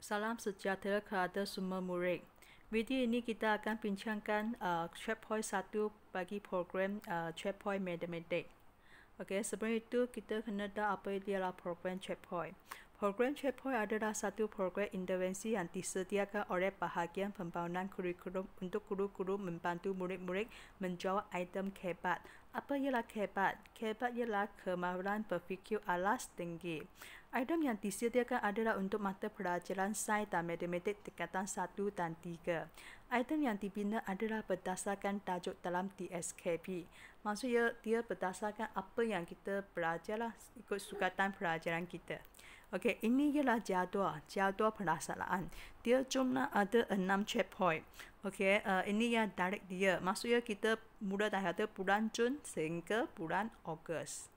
Salam sejahtera kepada semua murid. Video ini kita akan bincangkan checkpoint 1 bagi program checkpoint matematik. Okey, sebelum itu kita kena tahu apa dia adalah program checkpoint. Program checkpoint adalah satu program intervensi yang disediakan oleh bahagian pembangunan kurikulum untuk guru-guru membantu murid-murid menjawab item kebat. Apa ialah kebat? Kebat ialah kemahiran berfikir alas tinggi. Item yang disediakan adalah untuk mata pelajaran sains dan matematik tingkatan 1 dan 3. Item yang dibina adalah berdasarkan tajuk dalam DSKP. Maksudnya dia berdasarkan apa yang kita belajarlah ikut sukatan pelajaran kita. Okey, ini ialah jadual pelaksanaan. Dia jumlah ada 6 checkpoint. Okey, ini yang direct dia. Maksudnya kita mula daripada bulan Jun sehingga bulan Ogos.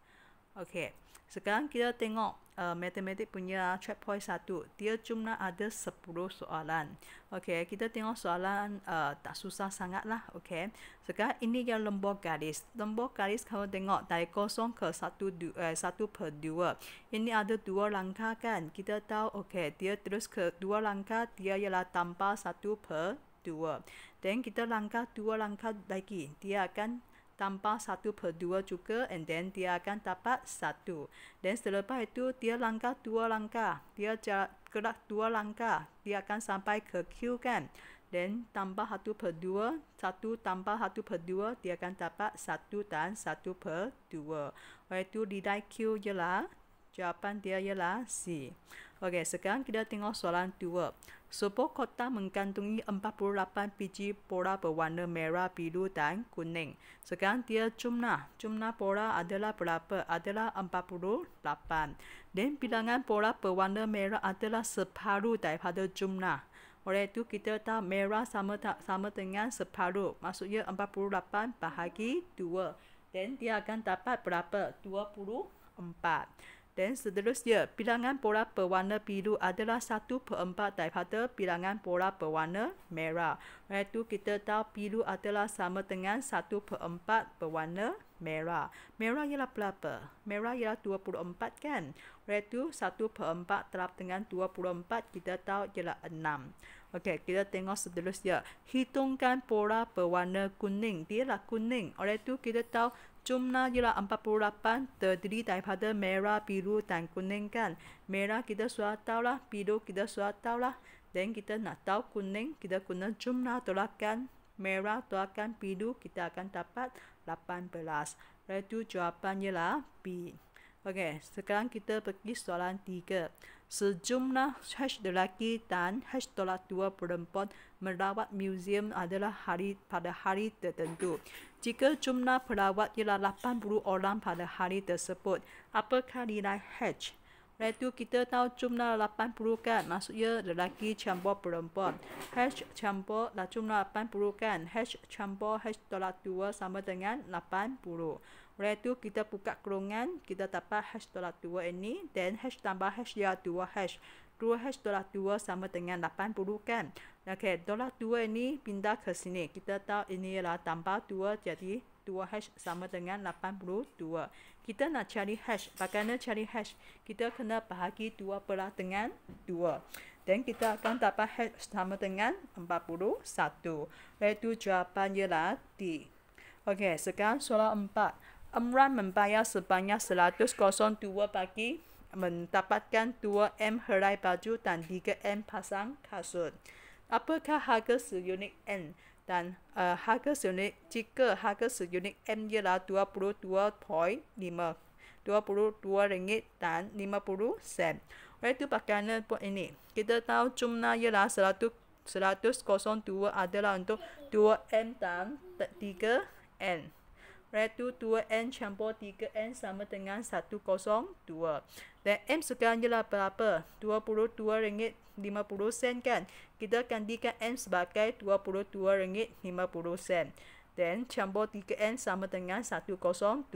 Okey, sekarang kita tengok matematik punya checkpoint 1. Dia jumlah ada 10 soalan. Okey, kita tengok soalan tak susah sangat lah. Okey, sekarang ini yang lembur garis. Lembur garis kamu tengok dari 0 ke 1/2. Ini ada 2 langkah kan. Kita tahu okey, dia terus ke 2 langkah, dia ialah tambah 1/2. Dan kita langkah 2 langkah lagi, dia akan tambah 1/2 juga, and then dia akan dapat 1. Dan selepas itu dia langkah 2 langkah, dia gerak 2 langkah, dia akan sampai ke Q kan. Dan tambah 1/2, 1 tambah 1/2, dia akan dapat 1 dan 1/2. Oleh itu nilai Q ialah, jawapan dia ialah C. Okey, sekarang kita tengok soalan 2. Sebuah kotak mengandungi 48 biji bola berwarna merah, biru dan kuning. Sekarang dia jumlah bola adalah berapa? Adalah 48. Dan bilangan bola berwarna merah adalah separuh daripada jumlah. Oleh itu kita tahu merah sama dengan separuh. Maksudnya 48 bahagi 2. Dan dia akan dapat berapa? 24. Dan seterusnya, bilangan bola berwarna biru adalah 1/4 daripada bilangan bola berwarna merah. Oleh itu kita tahu biru adalah sama dengan 1/4 berwarna merah. Merah ialah berapa? Merah ialah 24 kan? Oleh itu 1/4 terhadap dengan 24 kita tahu ialah 6. Okey, kita tengok seterusnya. Hitungkan bola berwarna kuning. Dia lah kuning. Oleh itu kita tahu jumlah ialah 48 terdiri daripada merah, biru dan kuning kan. Merah kita sudah tahu lah, biru kita sudah tahu lah. Dan kita nak tahu kuning, kita guna jumlah tolakan merah tolakan biru, kita akan dapat 18. Oleh itu jawapan ialah B. Okey, sekarang kita pergi soalan 3. Sejumlah H lelaki dan H tolak 2 perempuan merawat museum adalah pada hari tertentu. Jika jumlah perawat ialah 80 orang pada hari tersebut, apakah nilai H? Oleh itu kita tahu jumlah 80 kan, maksudnya lelaki campur perempuan. H campur lah jumlah 80 kan. H campur H tolak 2 sama dengan 80. Oleh itu kita buka kurungan, kita dapat H tolak 2 ini, dan H tambah H ialah 2H. 2H tolak 2 sama dengan 80 kan. Okey, tolak 2 ini pindah ke sini. Kita tahu ini ialah tambah 2, jadi 2H sama dengan 82. Kita nak cari H. Bagaimana cari H? Kita kena bahagi 2 belah dengan 2. Dan kita akan dapat H sama dengan 41. Iaitu jawapan ialah D. Okey, sekarang soalan 4. Amran membayar sebanyak 102 bagi mendapatkan 2M helai baju dan 3M pasang kasut. Apakah harga seunit N? Dan harga seunit, jika harga seunit M ialah 22.5, 22 ringgit dan 50 sen. Oleh itu bagaimana buat ini? Kita tahu jumlah ialah 102 adalah untuk 2M dan 3N. Oleh itu 2N campur 3N sama dengan 102. Dan M sekarang ialah berapa? 22 ringgit 50 sen kan. Kita gantikan M sebagai 22 ringgit 50 sen. Dan campur 3N sama dengan 102.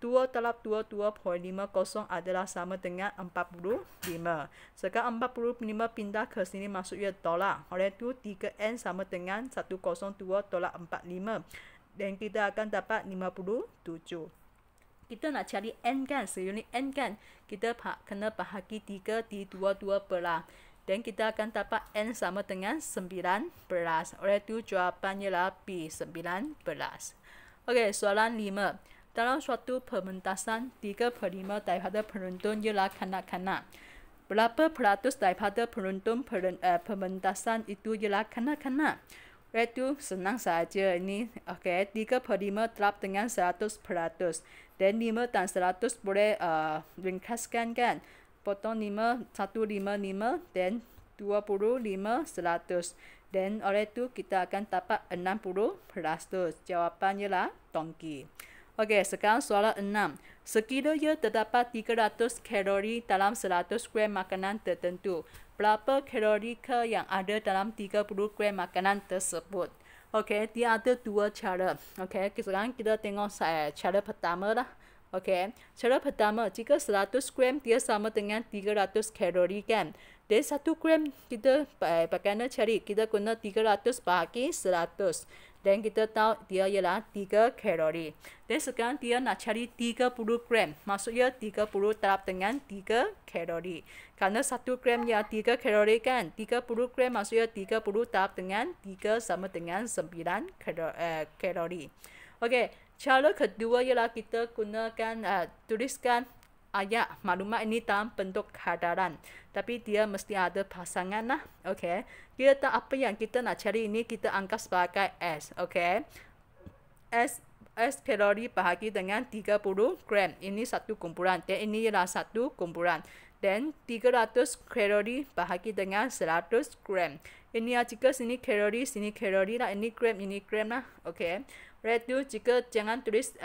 2 terhadap 22.50 adalah sama dengan 45. Sekarang 45 pindah ke sini maksudnya tolak. Oleh itu 3N sama dengan 102 tolak 45. Dan kita akan dapat 57. Kita nak cari N kan, seunit N kan. Kita kena bahagi 3 di 2 belah. Dan kita akan dapat N sama dengan 19. Oleh itu jawapannya ialah B, 19. Okey, soalan 5. Dalam suatu pementasan, 3/5 daripada penonton ialah kanak-kanak. Berapa peratus daripada penonton pementasan itu ialah kanak-kanak? Oleh itu senang saja ini. Okey, 3/5 terap dengan 100%. Dan 5 dan 100 boleh ringkaskan kan? Potong 5, 155 dan 25, 100. Dan oleh itu kita akan dapat 60%. Jawapannya ialah tongki. Okey, sekarang soalan 6. Sekiranya terdapat 300 kalori dalam 100 gram makanan tertentu, berapa kalori yang ada dalam 30 gram makanan tersebut? Okey, dia ada dua cara. Okey, sekarang kita tengok cara pertama lah. Okey, cara pertama, jika 100 gram dia sama dengan 300 kalori kan. Dan 1 gram kita bagaimana cari? Kita guna 300 bahagi 100. Dan kita tahu dia ialah 3 kalori. Dan sekarang dia nak cari 30 gram. Maksudnya 30 terap dengan 3 kalori. Kerana 1 gram ya 3 kalori kan. 30 gram maksudnya 30 terap dengan 3 sama dengan 9 kalori. Okey, cara kedua ialah kita gunakan tuliskan ayat maklumat ini dalam bentuk hadaran. Tapi dia mesti ada pasangan lah. Okey. Kita tahu apa yang kita nak cari ini kita anggap sebagai S. Okey. S kalori bahagi dengan 30 gram. Ini satu kumpulan. Dan ini ialah satu kumpulan. Dan 300 kalori bahagi dengan 100 gram. Ini jika sini kalori lah. Ini gram lah. Okey. Oleh itu jika jangan tulis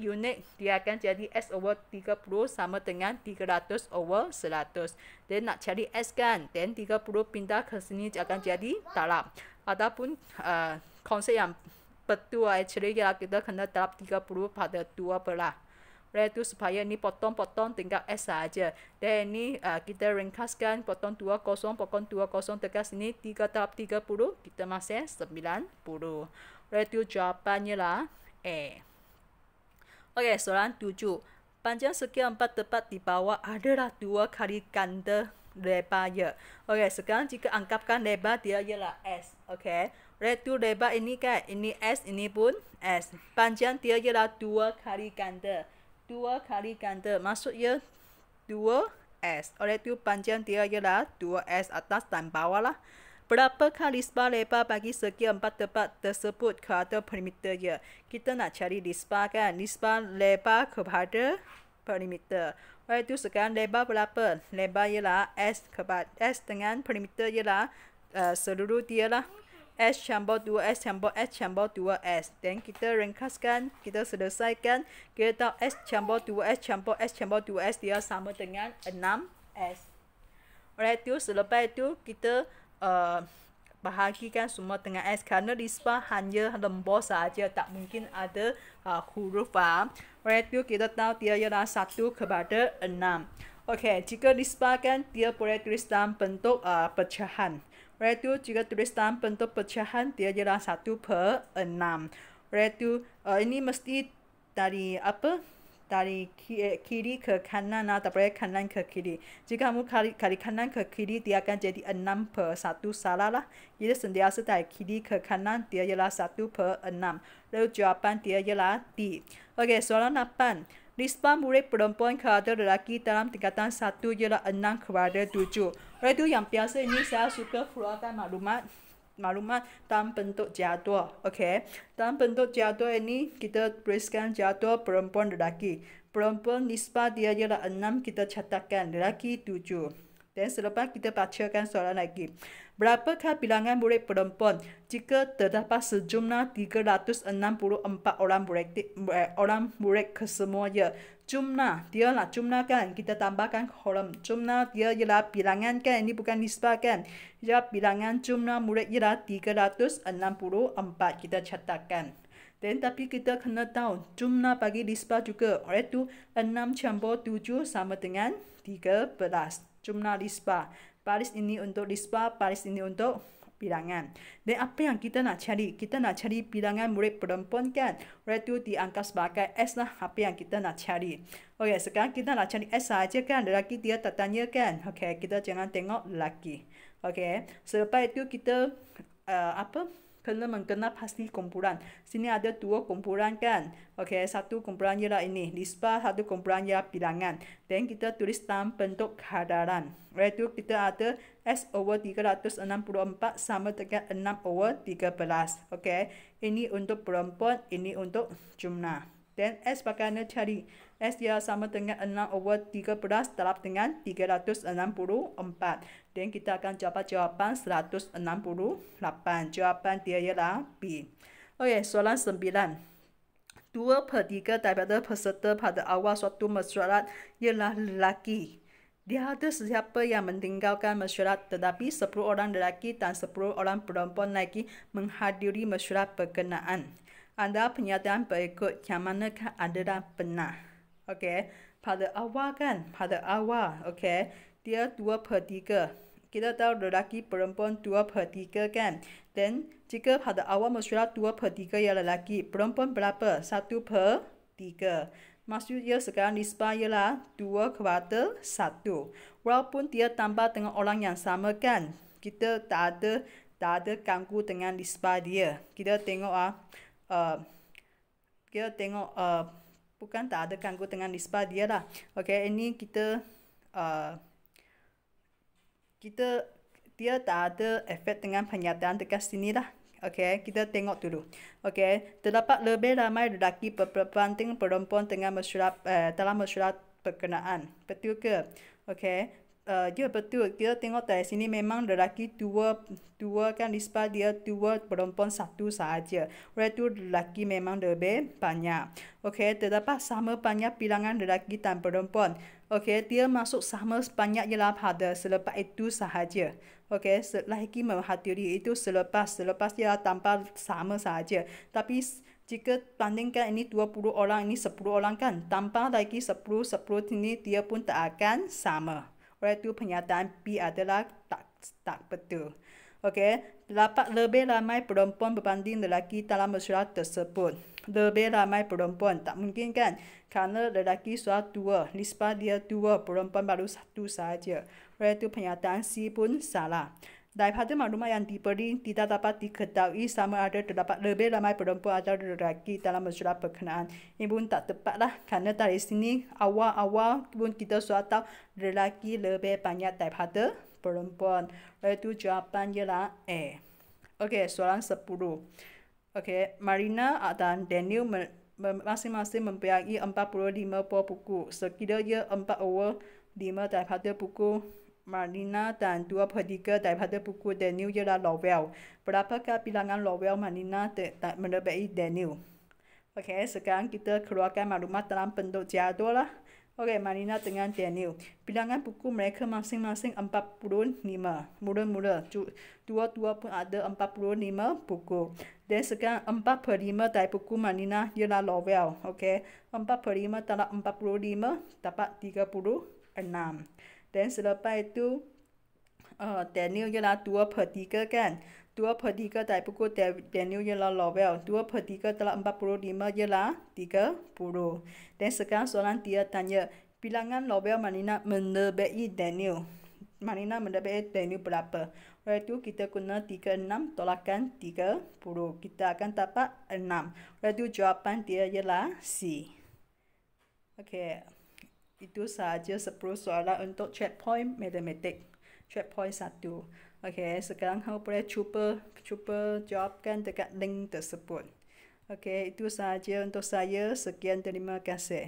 unit, dia akan jadi S over 30 sama dengan 300 over 100. Dan nak cari S kan, dan 30 pindah ke sini akan jadi darab. Ataupun konsep yang betul actually ialah kita kena darab 30 pada 2 belah. Oleh itu supaya ini potong-potong tinggal S saja. Dan ini kita ringkaskan potong 20, potong 20 dekat sini 3 darab 30, kita masih 90. Oleh itu jawapannya lah A. Okey, soalan 7. Panjang segi 4 tepat di bawah adalah 2 kali ganda lebarnya. Okey, sekarang jika anggapkan lebar dia ialah S. Okey. Oleh itu lebar ini kan, ini S, ini pun S. Panjang dia ialah 2 kali ganda. 2 kali ganda maksudnya 2S. Oleh itu panjang dia ialah 2S atas dan bawah lah. Berapakah nisbah lebar bagi segi 4 tepat tersebut kepada perimeternya? Kita nak cari nisbah kan? Nisbah lebar kepada perimeter. Oleh itu sekarang lebar berapa? Lebar ialah S dengan perimeter ialah seluruh dia lah. S campur 2S campur S campur 2S. Dan kita ringkaskan, kita selesaikan. Kita tahu S campur 2S campur S campur 2S dia sama dengan 6S. Oleh itu selepas itu kita bahagikan semua dengan S kerana nisbah hanya lembut saja, tak mungkin ada huruf A. Oleh itu kita tahu dia ialah 1/6. Okey, jika nisbahkan dia boleh tulis dalam bentuk pecahan. Oleh itu jika tulis dalam bentuk pecahan dia ialah 1/6. Oleh itu ini mesti dari dari kiri ke kanan atau dari kanan ke kiri. Jika kamu kali kanan ke kiri, dia akan jadi 6/1. Salah lah. Jadi sentiasa dari kiri ke kanan, dia ialah 1/6. Lalu jawapan dia ialah D. Okey, soalan 8. Nisbah murid perempuan kepada lelaki dalam tingkatan 1 ialah 6/7. Oleh itu yang biasa ini saya suka keluarkan maklumat dalam bentuk jadual. Okey. Dalam bentuk jadual ini kita tuliskan jadual perempuan lelaki. Perempuan nisbah dia ialah 6, kita catatkan. Lelaki 7. Dan selepas kita bacakan soalan lagi. Berapakah bilangan murid perempuan jika terdapat sejumlah 364 orang murid kesemuanya? Jumlah, dia nak jumlahkan, kita tambahkan kolom. Jumlah dia ialah bilangan kan, ini bukan nisbah kan. Dia bilangan jumlah murid ialah 364, kita catatkan. Dan tapi kita kena tahu jumlah bagi nisbah juga. Oleh itu 6 campur 7 sama dengan 13. Jumlah nisbah. Baris ini untuk nisbah, baris ini untuk bilangan. Dan apa yang kita nak cari? Kita nak cari bilangan murid perempuan kan? Oleh itu diangkat sebagai S lah apa yang kita nak cari. Okey, sekarang kita nak cari S saja kan? Lelaki dia tak tanya kan? Okey, kita jangan tengok lelaki. Okey, selepas itu kita kena mengenal pasti kumpulan. Sini ada dua kumpulan kan. Okey, satu kumpulan ialah ini. Nisbah, satu kumpulan ialah bilangan. Dan kita tulis dalam bentuk kadaran. Oleh itu kita ada S over 364 sama dengan 6 over 13. Okey, ini untuk perempuan, ini untuk jumlah. Dan S bagaimana cari? S dia sama dengan 6 over 13 darab dengan 364. Dan kita akan dapat jawapan 168. Jawapan dia ialah B. Okey, soalan 9. 2/3 daripada peserta pada awal suatu mesyuarat ialah lelaki. Dia ada siapa yang meninggalkan mesyuarat tetapi 10 orang lelaki dan 10 orang perempuan lagi menghadiri mesyuarat berkenaan. Anda pernyataan berikut yang manakah adalah benar? Okey, pada awal kan? Pada awal, okey, dia 2/3. Kita tahu lelaki perempuan 2/3 kan? Dan jika pada awal mesyuarat 2/3 ialah lelaki, perempuan berapa? 1/3. Maksudnya sekarang nisbah ialah 2/1. Walaupun dia tambah dengan orang yang sama kan? Kita tak ada ganggu dengan nisbah dia. Kita tengok bukan tak ada ganggu dengan nisbah dia lah. Okey, ini dia tak ada efek dengan pernyataan dekat sini lah. Okey, kita tengok dulu. Okey, terdapat lebih ramai lelaki berbanding perempuan dengan dalam mesyuarat berkenaan. Betul ke? Okey. Ya betul. Kita tengok dari sini memang lelaki dua kan, nisbah dia 2, perempuan 1 sahaja. Oleh itu lelaki memang lebih banyak. Okey, terdapat sama banyak bilangan lelaki dan perempuan. Okey, dia masuk sama banyak ialah pada selepas itu sahaja. Okey, lelaki menghadiri itu selepas dia tanpa sama sahaja. Tapi jika bandingkan ini 20 orang, ini 10 orang kan, tambah lagi 10 ini dia pun tak akan sama. Oleh itu pernyataan B adalah tak betul. Okey, terdapat lebih ramai perempuan berbanding lelaki dalam mesyuarat tersebut. Lebih ramai perempuan tak mungkin kan? Kerana lelaki suara 2, nisbah dia 2, perempuan baru 1 sahaja. Oleh itu pernyataan C pun salah. Daripada maklumat yang diberi, tidak dapat diketahui sama ada terdapat lebih ramai perempuan atau lelaki dalam mesyuarat berkenaan. Ini pun tak tepat lah. Kerana dari sini, awal-awal pun kita sudah tahu lelaki lebih banyak daripada perempuan. Oleh itu jawapan ialah A. Okey, soalan 10. Okey, Marina dan Daniel masing-masing mempunyai 45 buah buku. Sekiranya 4 over 5 daripada buku Marina dan 2/3 daripada buku Daniel ialah novel. Berapakah bilangan novel Marina melebihi Daniel? Okey, sekarang kita keluarkan maklumat dalam bentuk jadual lah. Okey, Marina dengan Daniel. Bilangan buku mereka masing-masing 45. Mula-mula, dua-dua pun ada 45 buku. Dan sekarang 4/5 dari buku Marina ialah novel. Okey, 4/5 dalam 45 dapat 36. Dan selepas itu Daniel ialah 2/3 kan. 2/3 dari buku Daniel ialah novel. 2/3 dalam 45 ialah 30. Dan sekarang soalan dia tanya, bilangan novel Marina melebihi Daniel. Marina melebihi Daniel berapa? Oleh itu kita guna 36 tolakkan 30. Kita akan dapat 6. Oleh itu jawapan dia ialah C. Okey. Itu sahaja 10 soalan untuk checkpoint matematik. Checkpoint 1. Okey, sekarang kamu boleh cuba jawabkan dekat link tersebut. Okey, itu sahaja untuk saya. Sekian, terima kasih.